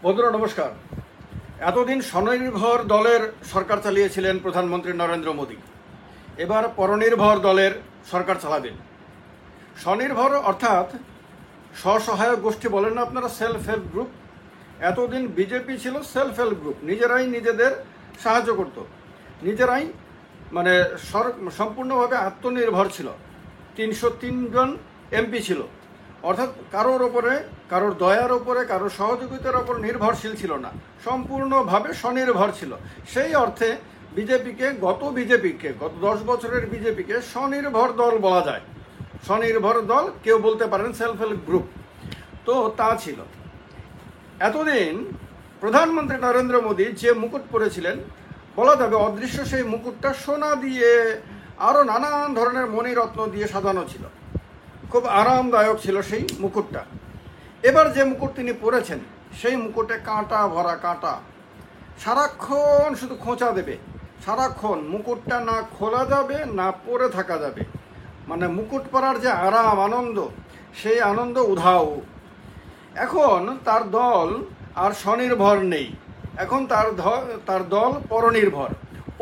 বন্ধুরা নমস্কার। এতদিন স্বনির্ভর দলের সরকার চালিয়েছিলেন প্রধানমন্ত্রী নরেন্দ্র মোদী। এবার পরনির্ভর দলের সরকার চালাবেন। স্বনির্ভর অর্থাৎ স্বসহায়ক গোষ্ঠী বলেন না আপনারা, সেলফ হেল্প গ্রুপ। এতদিন বিজেপি ছিল সেলফ হেল্প গ্রুপ, নিজেরাই নিজেদের সাহায্য করত, নিজেরাই মানে সম্পূর্ণভাবে আত্মনির্ভর ছিল। 303 জন এমপি ছিল, অর্থাৎ কারোর ওপরে, কারোর দয়ার ওপরে, কারোর সহযোগিতার ওপর নির্ভরশীল ছিল না, সম্পূর্ণভাবে স্বনির্ভর ছিল। সেই অর্থে গত 10 বছরের বিজেপিকে স্বনির্ভর দল বলা যায়। স্বনির্ভর দল কেউ বলতে পারেন সেলফ হেল্প গ্রুপ। তো তা ছিল। এতদিন প্রধানমন্ত্রী নরেন্দ্র মোদী যে মুকুট পরেছিলেন, বলা যাবে অদৃশ্য সেই মুকুটটা সোনা দিয়ে আরও নানান ধরনের মণিরত্ন দিয়ে সাজানো ছিল। খুব আরামদায়ক ছিল সেই মুকুটটা। এবার যে মুকুট তিনি পরেছেন, সেই মুকুটে কাঁটা ভরা কাঁটা, সারাক্ষণ শুধু খোঁচা দেবে। সারাক্ষণ মুকুটটা না খোলা যাবে না পরে থাকা যাবে। মানে মুকুট পরার যে আরাম, আনন্দ, সেই আনন্দ উধাও। এখন তার দল আর স্বনির্ভর নেই, এখন তার দল পরনির্ভর।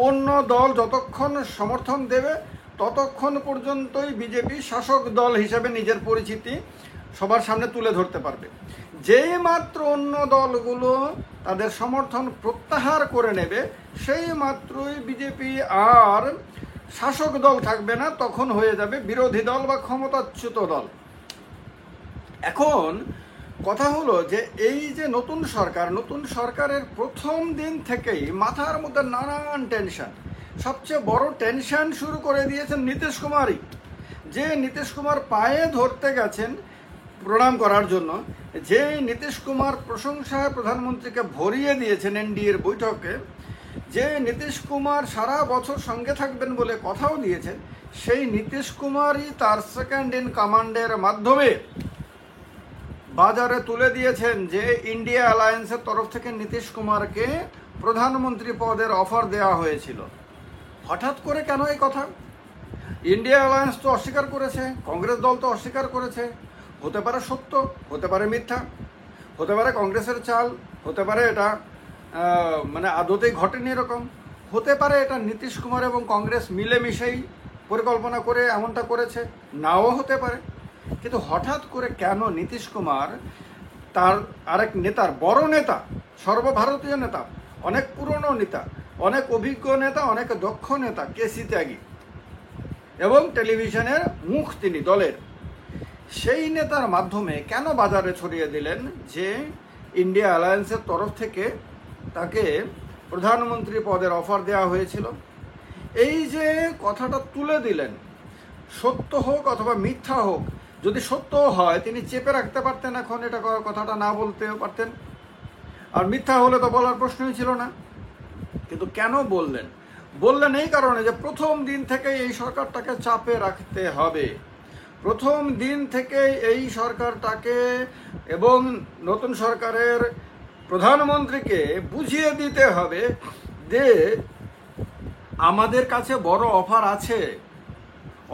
অন্য দল যতক্ষণ সমর্থন দেবে ততক্ষণ পর্যন্তই বিজেপি শাসক দল হিসেবে নিজের পরিচিতি সবার সামনে তুলে ধরতে পারবে। যেই মাত্র অন্য দলগুলো তাদের সমর্থন প্রত্যাহার করে নেবে, সেই মাত্রই বিজেপি আর শাসক দল থাকবে না, তখন হয়ে যাবে বিরোধী দল বা ক্ষমতাচ্যুত দল। এখন কথা হলো যে এই যে নতুন সরকারের প্রথম দিন থেকেই মাথার মধ্যে নানান টেনশন। সবচেয়ে বড় টেনশন শুরু করে দিয়েছেন নীতিশ কুমারই। যে নীতিশ কুমার পায়ে ধরতে গেছেন প্রণাম করার জন্য, যে নীতিশ কুমার প্রশংসায় প্রধানমন্ত্রীকে ভরিয়ে দিয়েছেন এনডিএর বৈঠকে, যে নীতিশ কুমার সারা বছর সঙ্গে থাকবেন বলে কথাও দিয়েছেন, সেই নীতিশ কুমারই তার সেকেন্ড ইন কমান্ডের মাধ্যমে বাজারে তুলে দিয়েছেন যে ইন্ডিয়া অ্যালায়েন্সের তরফ থেকে নীতিশ কুমারকে প্রধানমন্ত্রী পদের অফার দেওয়া হয়েছিল। হঠাৎ করে কেন এই কথা? ইন্ডিয়া অ্যালায়েন্স তো অস্বীকার করেছে, কংগ্রেস দল তো অস্বীকার করেছে। হতে পারে সত্য, হতে পারে মিথ্যা, হতে পারে কংগ্রেসের চাল, হতে পারে এটা মানে আদতেই ঘটেনি এরকম, হতে পারে এটা নীতিশ কুমার এবং কংগ্রেস মিলেমিশেই পরিকল্পনা করে এমনটা করেছে, নাও হতে পারে। কিন্তু হঠাৎ করে কেন নীতিশ কুমার তার আরেক নেতার, বড় নেতা, সর্বভারতীয় নেতা, অনেক পুরনো নেতা, অনেক অভিজ্ঞ নেতা, অনেক দক্ষ নেতা, কেসি ত্যাগী এবং টেলিভিশনের মুখ তিনি দলের, সেই নেতার মাধ্যমে কেন বাজারে ছড়িয়ে দিলেন যে ইন্ডিয়া অ্যালায়েন্সের তরফ থেকে তাকে প্রধানমন্ত্রী পদের অফার দেওয়া হয়েছিল? এই যে কথাটা তুলে দিলেন, সত্য হোক অথবা মিথ্যা হোক, যদি সত্য হয় তিনি চেপে রাখতে পারতেন, এখন এটা কথাটা না বলতেও পারতেন, আর মিথ্যা হলে তো বলার প্রশ্নই ছিল না। কিন্তু কেন বললেন এই কারণে যে প্রথম দিন থেকে এই সরকারটাকে চাপে রাখতে হবে। প্রথম দিন থেকে এই সরকারটাকে এবং নতুন সরকারের প্রধানমন্ত্রীকে বুঝিয়ে দিতে হবে যে আমাদের কাছে বড় অফার আছে,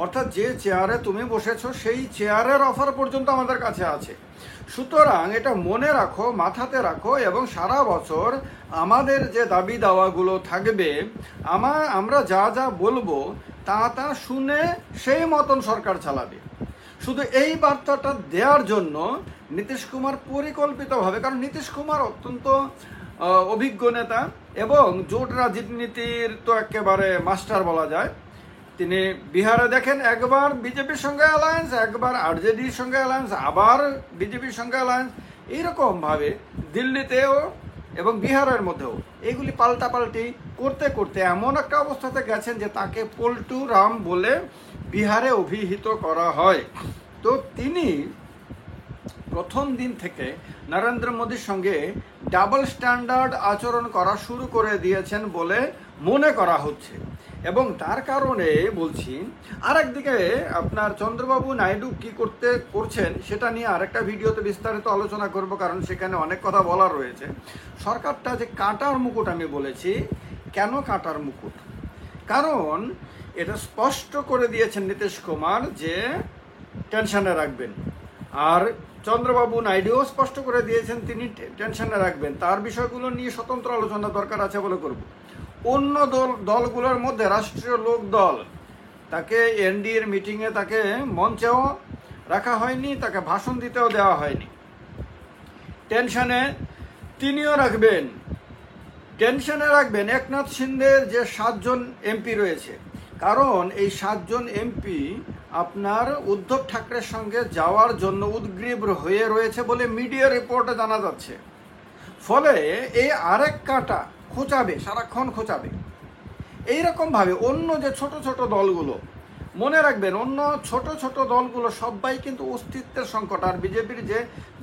অর্থাৎ যে চেয়ারে তুমি বসেছো সেই চেয়ারের অফার পর্যন্ত আমাদের কাছে আছে। সুতরাং এটা মনে রাখো, মাথাতে রাখো, এবং সারা বছর আমাদের যে দাবি দাওয়াগুলো থাকবে, আমরা যা যা বলবো তা শুনে সেই মতন সরকার চালাবে। শুধু এই বার্তাটা দেওয়ার জন্য নীতিশ কুমার পরিকল্পিতভাবে, কারণ নীতিশ কুমার অত্যন্ত অভিজ্ঞ নেতা এবং জোট রাজনীতির তো একেবারে মাস্টার বলা যায়। তিনি বিহারে দেখেন, একবার বিজেপির সঙ্গে অ্যালায়েন্স, একবার আরজেডির সঙ্গে অ্যালায়েন্স, আবার বিজেপির সঙ্গে অ্যালায়েন্স, এইরকমভাবে দিল্লিতেও এবং বিহারের মধ্যেও এগুলি পাল্টাপাল্টি করতে করতে এমন একটা অবস্থাতে গেছেন যে তাকে পল্টু রাম বলে বিহারে অভিহিত করা হয়। তো তিনি প্রথম দিন থেকে নরেন্দ্র মোদীর সঙ্গে ডাবল স্ট্যান্ডার্ড আচরণ করা শুরু করে দিয়েছেন বলে মনে করা হচ্ছে। এবং তার কারণে বলছি, আর একদিকে আপনার চন্দ্রবাবু নাইডু কি করছেন সেটা নিয়ে আরেকটা ভিডিওতে বিস্তারিত আলোচনা করব, কারণ সেখানে অনেক কথা বলার রয়েছে। সরকারটা যে কাঁটার মুকুট আমি বলেছি, কেন কাঁটার মুকুট? কারণ এটা স্পষ্ট করে দিয়েছেন নীতিশ কুমার যে টেনশনে রাখবেন, আর চন্দ্রবাবু নাইডুও স্পষ্ট করে দিয়েছেন তিনি টেনশনে রাখবেন, তার বিষয়গুলো নিয়ে স্বতন্ত্র আলোচনা দরকার আছে বলে করব। অন্য দলগুলোর মধ্যে রাষ্ট্রীয় লোক দল, তাকে এনডিএর মিটিংয়ে তাকে মঞ্চেও রাখা হয়নি, তাকে ভাষণ দিতেও দেওয়া হয়নি। টেনশনে তিনিও রাখবেন, টেনশনে রাখবেন একনাথ শিন্দের যে 7 জন এমপি রয়েছে, কারণ এই 7 জন এমপি আপনার উদ্ধব ঠাকরের সঙ্গে যাওয়ার জন্য উদ্গ্রীব হয়ে রয়েছে বলে মিডিয়া রিপোর্টে জানা যাচ্ছে। ফলে এই আরেক কাটা খোঁচাবে, সারাক্ষণ খোঁচাবে। এইরকমভাবে অন্য যে ছোট ছোট দলগুলো, মনে রাখবেন অন্য ছোট ছোট দলগুলো সবাই কিন্তু অস্তিত্বের সংকট। আর বিজেপির যে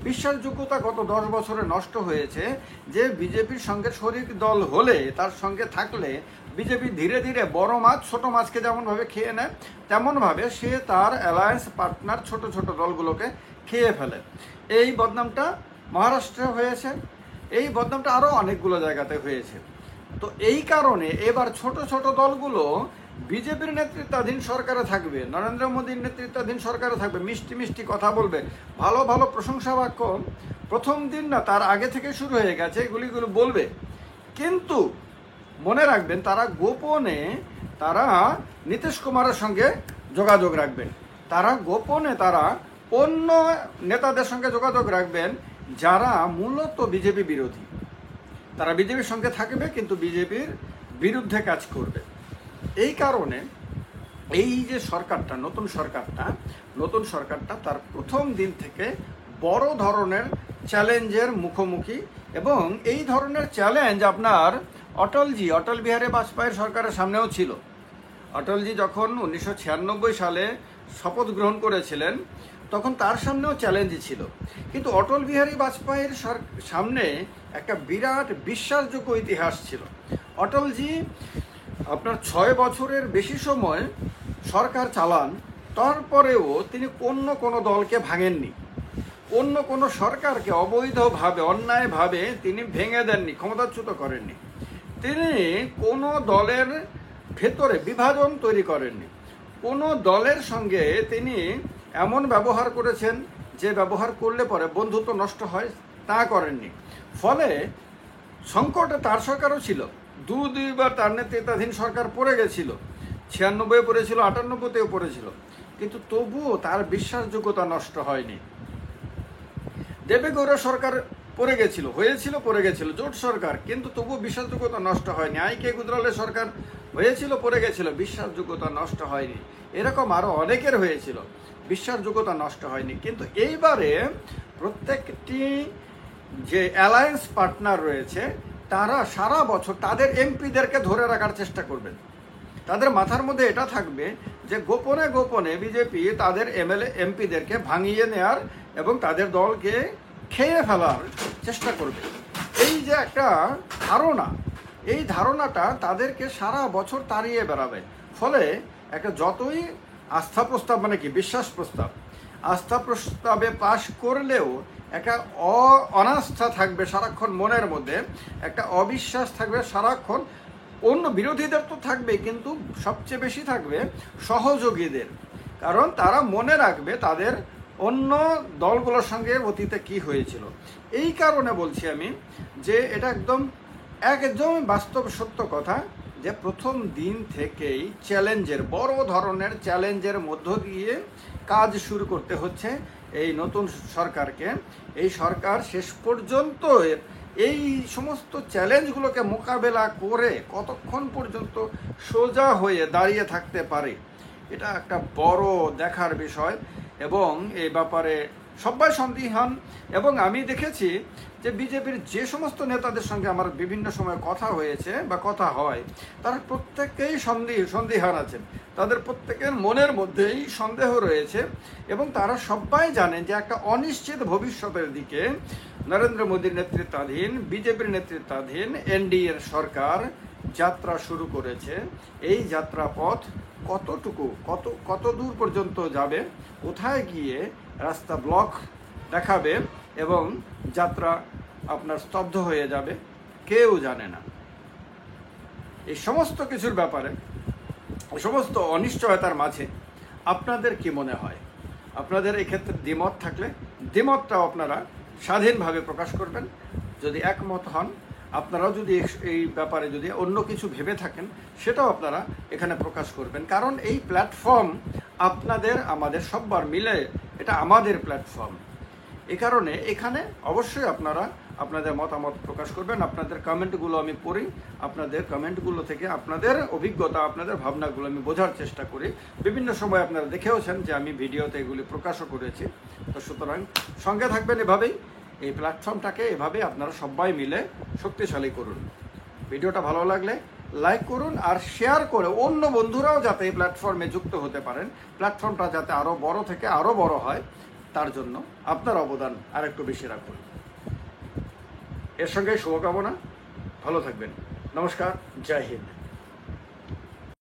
বিশ্বাসযোগ্যতা গত 10 বছরে নষ্ট হয়েছে, যে বিজেপির সঙ্গে শরিক দল হলে, তার সঙ্গে থাকলে বিজেপি ধীরে ধীরে বড় মাছ ছোট মাছকে যেমনভাবে খেয়ে নেয়, তেমনভাবে সে তার অ্যালায়েন্স পার্টনার ছোট ছোট দলগুলোকে খেয়ে ফেলে। এই বদনামটা মহারাষ্ট্রে হয়েছে, এই বদনামটা আরও অনেকগুলো জায়গাতে হয়েছে। তো এই কারণে এবার ছোট ছোট দলগুলো বিজেপির নেতৃত্বাধীন সরকারে থাকবে, নরেন্দ্র মোদীর নেতৃত্বাধীন সরকারে থাকবে, মিষ্টি মিষ্টি কথা বলবে, ভালো ভালো প্রশংসা বাক্য প্রথম দিন না তার আগে থেকে শুরু হয়ে গেছে, এগুলিগুলো বলবে। কিন্তু মনে রাখবেন তারা গোপনে তারা নীতিশ কুমারের সঙ্গে যোগাযোগ রাখবেন, তারা গোপনে তারা অন্য নেতাদের সঙ্গে যোগাযোগ রাখবেন যারা মূলত বিজেপি বিরোধী। তারা বিজেপির সঙ্গে থাকবে কিন্তু বিজেপির বিরুদ্ধে কাজ করবে। এই কারণে এই যে সরকারটা, নতুন সরকারটা তার প্রথম দিন থেকে বড় ধরনের চ্যালেঞ্জের মুখোমুখি। এবং এই ধরনের চ্যালেঞ্জ আপনার অটল বিহারী বাজপেয়ীর সরকারের সামনেও ছিল। অটলজি যখন 1996 সালে শপথ গ্রহণ করেছিলেন, তখন তার সামনেও চ্যালেঞ্জ ছিল। কিন্তু অটল বিহারী বাজপেয়ীর সামনে একটা বিরাট বিশ্বাসযোগ্য ইতিহাস ছিল। অটলজি আপনার 6 বছরের বেশি সময় সরকার চালান, তারপরেও তিনি কোনো দলকে ভাঙেননি, অন্য কোনো সরকারকে অবৈধভাবে অন্যায়ভাবে তিনি ভেঙে দেননি, ক্ষমতাচ্যুত করেননি। তিনি কোনো দলের ভেতরে বিভাজন তৈরি করেননি, কোনো দলের সঙ্গে তিনি এমন ব্যবহার করেছেন যে ব্যবহার করলে পরে বন্ধুত্ব নষ্ট হয়, তা করেননি। ফলে সংকটে তার সরকারও ছিল, দুইবার তার নেতৃত্বাধীন সরকার পড়ে গেছিল, 96 পড়েছিল, 98তেও পড়েছিল, কিন্তু তবুও তার বিশ্বাসযোগ্যতা নষ্ট হয়নি। দেবেগৌড়া সরকার পড়ে গেছিল জোট সরকার, কিন্তু তবুও বিশ্বাসযোগ্যতা নষ্ট হয়নি। আইকে গুজরালের সরকার হয়েছিল, পড়ে গেছিল, বিশ্বাসযোগ্যতা নষ্ট হয়নি। এরকম আরো অনেকের হয়েছিল, বিশ্বাসযোগ্যতা নষ্ট হয়নি। কিন্তু এইবারে প্রত্যেকটি যে অ্যালায়েন্স পার্টনার রয়েছে, তারা সারা বছর তাদের এমপিদেরকে ধরে রাখার চেষ্টা করবেন। তাদের মাথার মধ্যে এটা থাকবে যে গোপনে গোপনে বিজেপি তাদের এমপিদেরকে ভাঙিয়ে নেয়ার এবং তাদের দলকে খেয়ে ফেলার চেষ্টা করবে। এই যে একটা ধারণা, এই ধারণাটা তাদেরকে সারা বছর তাড়িয়ে বেড়াবে। ফলে একটা যতই আস্থা প্রস্তাব, মানে কি বিশ্বাস প্রস্তাব, আস্থা প্রস্তাবে পাশ করলেও একটা অনাস্থা থাকবে সারাক্ষণ মনের মধ্যে, একটা অবিশ্বাস থাকবে সারাক্ষণ। অন্য বিরোধীদের তো থাকবে, কিন্তু সবচেয়ে বেশি থাকবে সহযোগীদের, কারণ তারা মনে রাখবে তাদের অন্য দলগুলোর সঙ্গে অতীতে কি হয়েছিল। এই কারণে বলছি আমি যে এটা একদম বাস্তব সত্য কথা যে প্রথম দিন থেকেই বড় ধরনের চ্যালেঞ্জের মধ্য দিয়ে কাজ শুরু করতে হচ্ছে এই নতুন সরকারকে। এই সরকার শেষ পর্যন্ত এই সমস্ত চ্যালেঞ্জগুলোকে মোকাবেলা করে কতক্ষণ পর্যন্ত সোজা হয়ে দাঁড়িয়ে থাকতে পারে, এটা একটা বড় দেখার বিষয়। এবং এই ব্যাপারে সবাই সন্দিহান। এবং আমি দেখেছি যে বিজেপির যে সমস্ত নেতাদের সঙ্গে আমার বিভিন্ন সময় কথা হয়েছে বা কথা হয়, তারা প্রত্যেকেই সন্দিহান আছেন, তাদের প্রত্যেকের মনের মধ্যেই সন্দেহ রয়েছে। এবং তারা সবাই জানেন যে একটা অনিশ্চিত ভবিষ্যতের দিকে নরেন্দ্র মোদীর নেতৃত্বাধীন বিজেপির নেতৃত্বাধীন এনডিএর সরকার যাত্রা শুরু করেছে। এই যাত্রা পথ কত দূর পর্যন্ত যাবে, কোথায় গিয়ে রাস্তা ব্লক দেখাবে এবং যাত্রা আপনার স্তব্ধ হয়ে যাবে, কেউ জানে না। এই সমস্ত কিছুর ব্যাপারে, সমস্ত অনিশ্চয়তার মাঝে আপনাদের কি মনে হয়? আপনাদের এই ক্ষেত্রে দ্বিমত থাকলে দ্বিমতটাও আপনারা স্বাধীনভাবে প্রকাশ করবেন। যদি একমত হন, আপনারাও যদি এই ব্যাপারে যদি অন্য কিছু ভেবে থাকেন, সেটাও আপনারা এখানে প্রকাশ করবেন। কারণ এই প্ল্যাটফর্ম আপনাদের আমাদের সববার মিলে এটা আমাদের প্ল্যাটফর্ম। এই কারণে এখানে অবশ্যই আপনারা আপনাদের মতামত প্রকাশ করবেন। আপনাদের কমেন্টগুলো আমি পড়ি, আপনাদের কমেন্টগুলো থেকে আপনাদের অভিজ্ঞতা, আপনাদের ভাবনাগুলো আমি বোঝার চেষ্টা করি। বিভিন্ন সময় আপনারা দেখেওছেন যে আমি ভিডিওতে এগুলি প্রকাশও করেছি। তো সুতরাং সঙ্গে থাকবেন এভাবেই, এই প্ল্যাটফর্মটাকে এভাবে আপনারা সবাই মিলে শক্তিশালী করুন। ভিডিওটা ভালো লাগলে লাইক করুন আর শেয়ার করে অন্য বন্ধুরাও যাতে এই প্ল্যাটফর্মে যুক্ত হতে পারেন, প্ল্যাটফর্মটা যাতে আরও বড় থেকে আরও বড় হয়, তার জন্য আপনার অবদান আরেকটু বেশি রাখুন। এর সঙ্গে শুভকামনা, ভালো থাকবেন। নমস্কার, জয় হিন্দ।